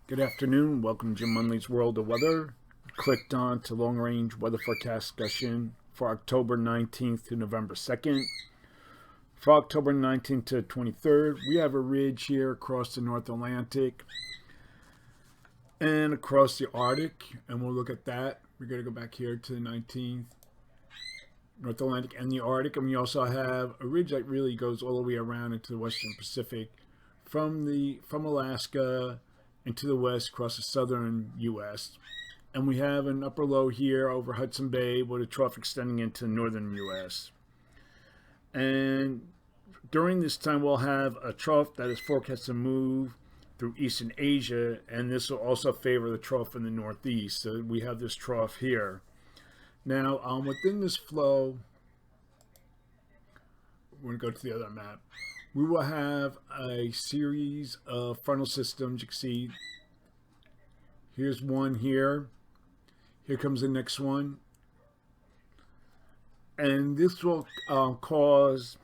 Good afternoon. Welcome to Jim Munley's World of Weather. Clicked on to long range weather forecast discussion for October 19th to November 2nd. For October 19th to 23rd, we have a ridge here across the North Atlantic and across the Arctic, and we'll look at that. We're going to go back here to the 19th, North Atlantic and the Arctic, and we also have a ridge that really goes all the way around into the Western Pacific from Alaska into the west across the southern U.S. And we have an upper low here over Hudson Bay with a trough extending into northern U.S. And during this time, we'll have a trough that is forecast to move through Eastern Asia, and this will also favor the trough in the Northeast. So we have this trough here. Now, within this flow, we're going to go to the other map. We will have a series of frontal systems. You can see here's one here. Here comes the next one. And this will cause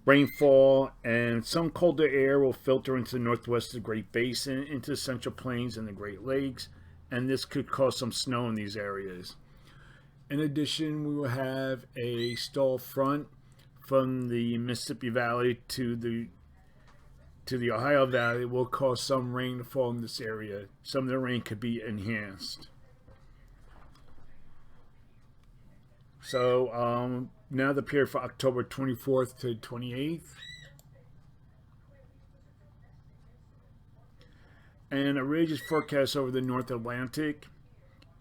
rainfall, and some colder air will filter into the northwest of the Great Basin, into the Central Plains and the Great Lakes, and this could cause some snow in these areas. In addition, we will have a stall front from the Mississippi Valley to the Ohio Valley. Will cause some rain to fall in this area. Some of the rain could be enhanced. So now the period for October 24th to 28th. And a ridge is forecast over the North Atlantic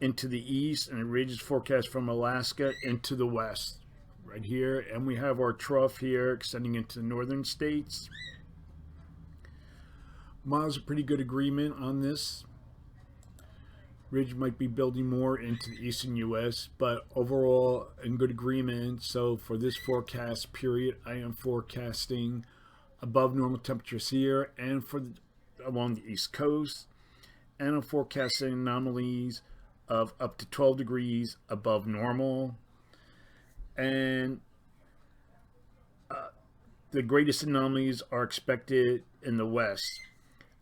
into the east, and a ridge is forecast from Alaska into the west. Right here, and we have our trough here extending into the northern states. Miles, a pretty good agreement on this. Ridge might be building more into the eastern U.S., but overall in good agreement. So for this forecast period, I am forecasting above normal temperatures here and along the east coast, and I'm forecasting anomalies of up to 12 degrees above normal. And the greatest anomalies are expected in the west.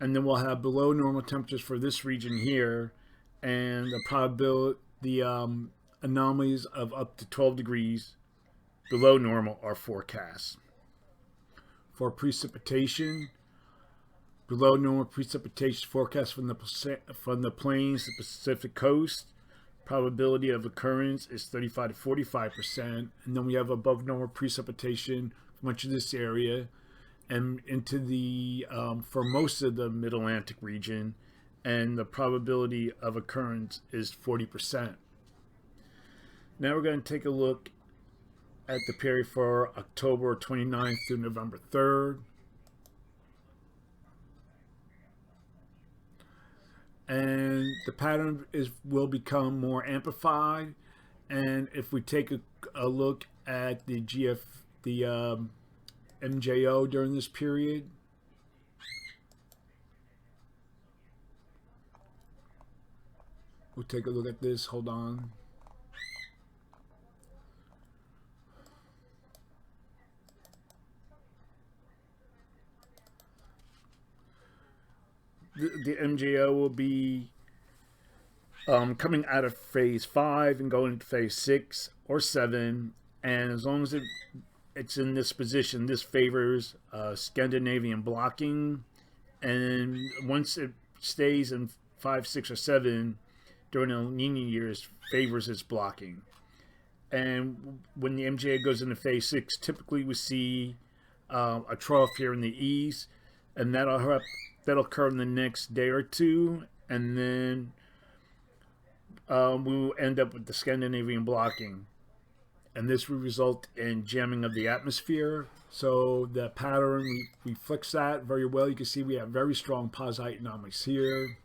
And then we'll have below normal temperatures for this region here, and the anomalies of up to 12 degrees below normal are forecast. For precipitation, below normal precipitation forecast from the plains to the Pacific coast. Probability of occurrence is 35 to 45%, and then we have above normal precipitation for much of this area and into the for most of the Mid-Atlantic region, and the probability of occurrence is 40%. Now we're going to take a look at the period for October 29th through November 3rd. And the pattern will become more amplified. And if we take a look at the MJO during this period, we'll take a look at this. Hold on. The MJO will be coming out of phase 5 and going into phase 6 or 7, and as long as it's in this position, this favors Scandinavian blocking, and once it stays in 5, 6, or 7 during El Nino years, favors its blocking. And when the MJO goes into phase 6, typically we see a trough here in the east, and that'll occur in the next day or two, and then we will end up with the Scandinavian blocking, and this will result in jamming of the atmosphere. So the pattern, we fix that very well. You can see we have very strong posite anomalies here,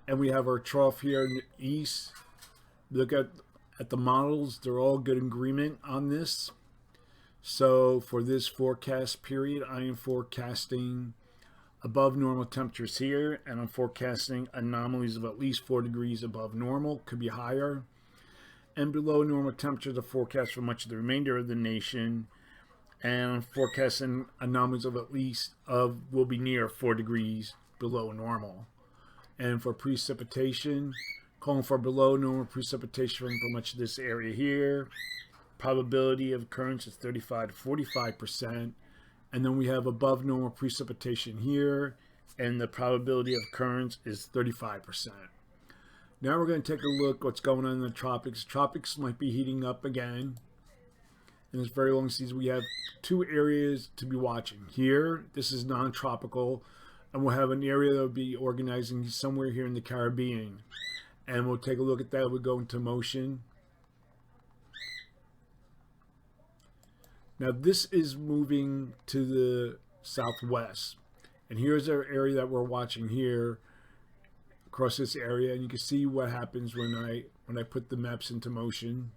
and we have our trough here in the east. Look at the models; they're all good in agreement on this. So for this forecast period, I am forecasting above normal temperatures here, and I'm forecasting anomalies of at least 4 degrees above normal, could be higher, and below normal temperatures are forecast for much of the remainder of the nation, and I'm forecasting anomalies of at least will be near 4 degrees below normal. And for precipitation, calling for below normal precipitation for much of this area here. Probability of occurrence is 35 to 45%. And then we have above normal precipitation here, and the probability of occurrence is 35%. Now we're going to take a look what's going on in the tropics. Tropics might be heating up again. In this very long season, we have 2 areas to be watching. Here, this is non-tropical, and we'll have an area that will be organizing somewhere here in the Caribbean. And we'll take a look at that. We'll go into motion. Now this is moving to the southwest, and here's our area that we're watching here across this area, and you can see what happens when I put the maps into motion.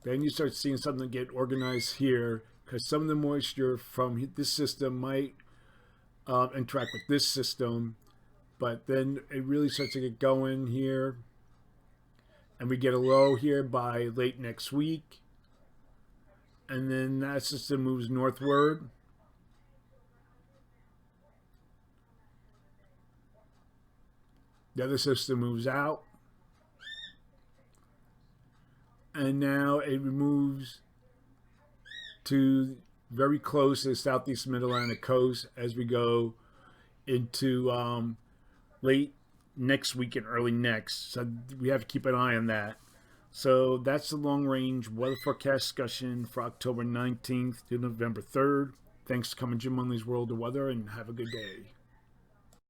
Then you start seeing something get organized here, because some of the moisture from this system might interact with this system. But then it really starts to get going here. And we get a low here by late next week. And then that system moves northward. The other system moves out. And now it moves to very close to the southeast mid-Atlantic coast as we go into late next week and early next. So we have to keep an eye on that. So that's the long-range weather forecast discussion for October 19th to November 3rd. Thanks for coming to Jim Munley's World of Weather, and have a good day.